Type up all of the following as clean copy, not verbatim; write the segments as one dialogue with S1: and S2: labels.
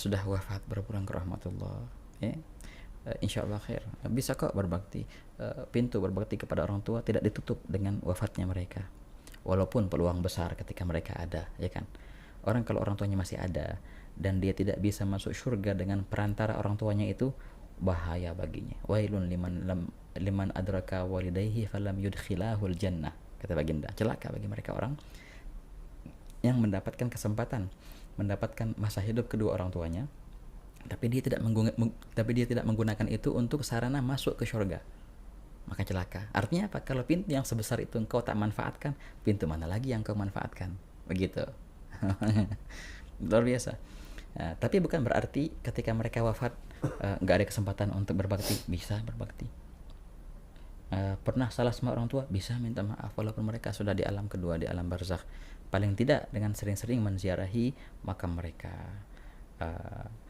S1: sudah wafat berpulang ke rahmatullah, ya, insya Allah khair, bisa kok berbakti. Pintu berbakti kepada orang tua tidak ditutup dengan wafatnya mereka, walaupun peluang besar ketika mereka ada, ya kan. Kalau orang tuanya masih ada dan dia tidak bisa masuk surga dengan perantara orang tuanya, itu bahaya baginya. Wailun liman adraka walidayhi falam yudkhilahul jannah, kata baginda. Celaka bagi mereka orang yang mendapatkan kesempatan mendapatkan masa hidup kedua orang tuanya, tapi dia tidak menggunakan itu untuk sarana masuk ke surga, maka celaka. Artinya apa? Kalau pintu yang sebesar itu engkau tak manfaatkan, pintu mana lagi yang kau manfaatkan? Begitu. Luar biasa. Tapi bukan berarti ketika mereka wafat nggak ada kesempatan untuk berbakti. Bisa berbakti. Pernah salah sama orang tua, bisa minta maaf walaupun mereka sudah di alam kedua, di alam barzakh. Paling tidak dengan sering-sering menziarahi makam mereka.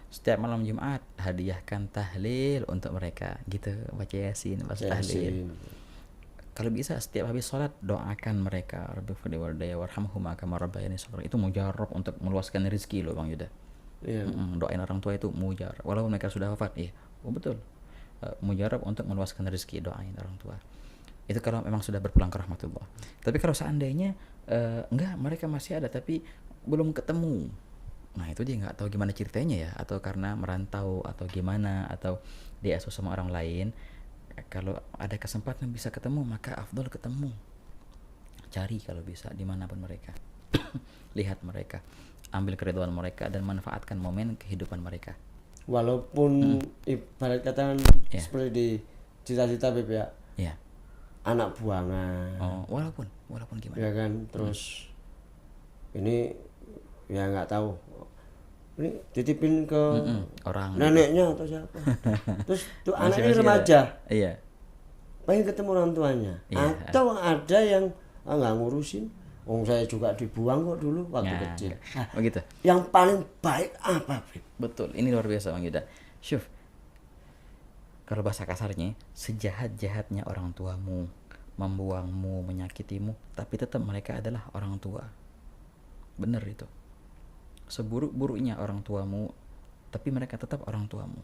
S1: Setiap malam Jumat hadiahkan tahlil untuk mereka, gitu, baca yasin, baca tahlil. Kalau bisa setiap habis sholat doakan mereka, Rabbighfirli walidayya warhamhuma kama rabbayani shaghira. Itu mujarab untuk meluaskan rezeki loh Bang Yuda. Doain orang tua itu mujarab walaupun mereka sudah wafat. Betul. Mujarab untuk meluaskan rezeki, doain orang tua. Itu kalau memang sudah berpulang ke rahmatullah. Tapi kalau seandainya enggak, mereka masih ada tapi belum ketemu, nah itu dia nggak tahu gimana ceritanya ya, atau karena merantau atau gimana, atau diasuh sama orang lain. Kalau ada kesempatan bisa ketemu, maka afdol ketemu, cari kalau bisa dimanapun mereka. Lihat mereka, ambil keridhaan mereka dan manfaatkan momen kehidupan mereka.
S2: Walaupun ibarat katakan seperti di cita-cita Beb ya, anak buangan,
S1: walaupun gimana
S2: ya kan. Terus ini ya nggak tahu, ini titipin ke
S1: orang
S2: neneknya atau siapa. Terus tuh anaknya remaja, pengen ketemu orang tuanya, atau ada yang nggak ngurusin, saya juga dibuang kok dulu waktu kecil.
S1: Begitu.
S2: Yang paling baik apa, Beb?
S1: Betul, ini luar biasa Bang Yuda. Syuf, kalau bahasa kasarnya, sejahat-jahatnya orang tuamu, membuangmu, menyakitimu, tapi tetap mereka adalah orang tua. Benar itu. Seburuk-buruknya orang tuamu, tapi mereka tetap orang tuamu.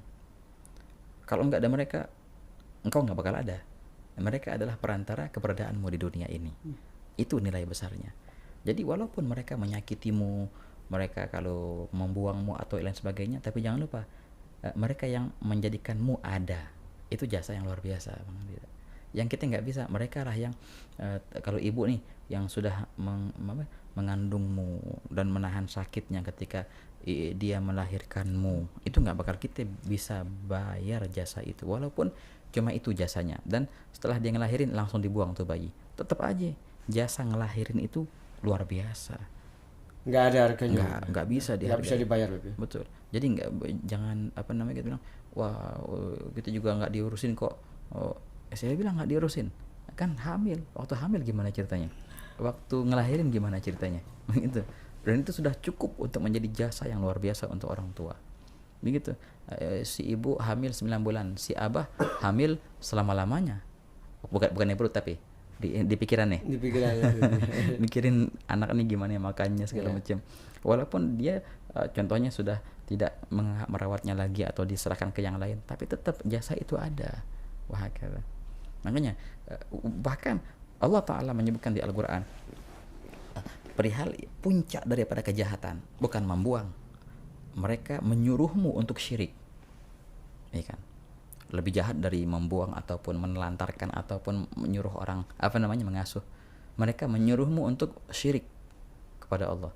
S1: Kalau enggak ada mereka, engkau enggak bakal ada. Mereka adalah perantara keberadaanmu di dunia ini. Itu nilai besarnya. Jadi walaupun mereka menyakitimu, mereka kalau membuangmu atau lain sebagainya, tapi jangan lupa mereka yang menjadikanmu ada. Itu jasa yang luar biasa, Bang. Yang kita nggak bisa, mereka lah yang kalau ibu nih yang sudah mengandungmu dan menahan sakitnya ketika dia melahirkanmu, itu nggak bakal kita bisa bayar jasa itu, walaupun cuma itu jasanya. Dan setelah dia ngelahirin langsung dibuang tuh bayi, tetap aja jasa ngelahirin itu luar biasa.
S2: Nggak ada harganya,
S1: nggak bisa dihargai,
S2: nggak bisa dibayar.
S1: Betul. Jadi jangan kita bilang wah kita juga nggak diurusin kok. Saya bilang nggak diurusin, kan hamil. Waktu hamil gimana ceritanya, waktu ngelahirin gimana ceritanya, begitu. Dan itu sudah cukup untuk menjadi jasa yang luar biasa untuk orang tua, begitu. Si ibu hamil 9 bulan, si abah hamil selama-lamanya, bukan di perut tapi di pikiran nih, mikirin anak nih gimana makannya segala macam. Walaupun dia contohnya sudah tidak merawatnya lagi atau diserahkan ke yang lain, tapi tetap jasa itu ada. Wah, makanya bahkan Allah Ta'ala menyebutkan di Al-Quran perihal puncak daripada kejahatan bukan membuang, mereka menyuruhmu untuk syirik, ya kan? Lebih jahat dari membuang ataupun menelantarkan ataupun menyuruh orang mengasuh. Mereka menyuruhmu untuk syirik kepada Allah,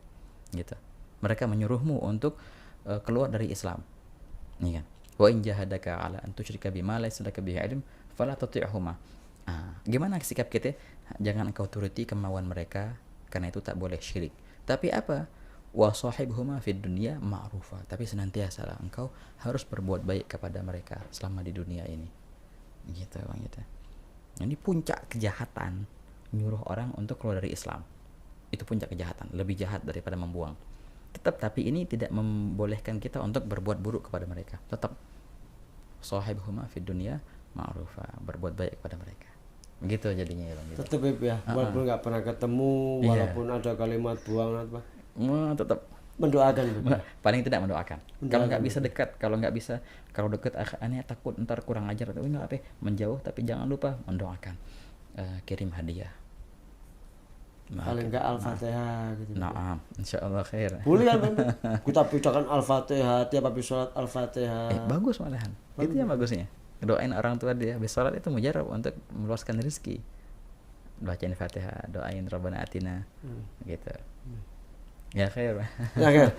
S1: gitu. Mereka menyuruhmu untuk keluar dari Islam, ya kan? Wa in jahadaka ala an tusyrika bima laysa laka bihi ilm fala tuti'huma. Gimana sikap kita? Jangan engkau turuti kemauan mereka, karena itu tak boleh syirik. Tapi apa? Wa sahibhuma fid dunya ma'rufa. Tapi senantiasa engkau harus berbuat baik kepada mereka selama di dunia ini. Gitu Bang, gitu. Ini puncak kejahatan, nyuruh orang untuk keluar dari Islam. Itu puncak kejahatan, lebih jahat daripada membuang. Tapi ini tidak membolehkan kita untuk berbuat buruk kepada mereka. Tetap sahibhuma fid dunya ma'rufa, berbuat baik kepada mereka. Begitu jadinya ya Bang. Gitu.
S2: Tetap ya, walaupun nggak pernah ketemu, walaupun ada kalimat buang apa.
S1: Tetap
S2: mendoakan.
S1: Paling tidak mendoakan. Kalau nggak bisa dekat, kalau dekat aneh takut ntar kurang ajar atau nggak apa, menjauh tapi jangan lupa mendoakan. Kirim hadiah.
S2: Paling nggak Al-Fatihah gitu.
S1: Nah, insyaallah khair.
S2: Boleh kan kita bacakan Al-Fatihah tiap habis sholat Al-Fatihah.
S1: Bagus malahan. Itu yang bagusnya. Doain orang tua dia habis sholat itu mujarab untuk meluaskan rezeki. Bacain Fatihah, doain Rabbana Atina gitu. Ya khair.
S2: Ya khair.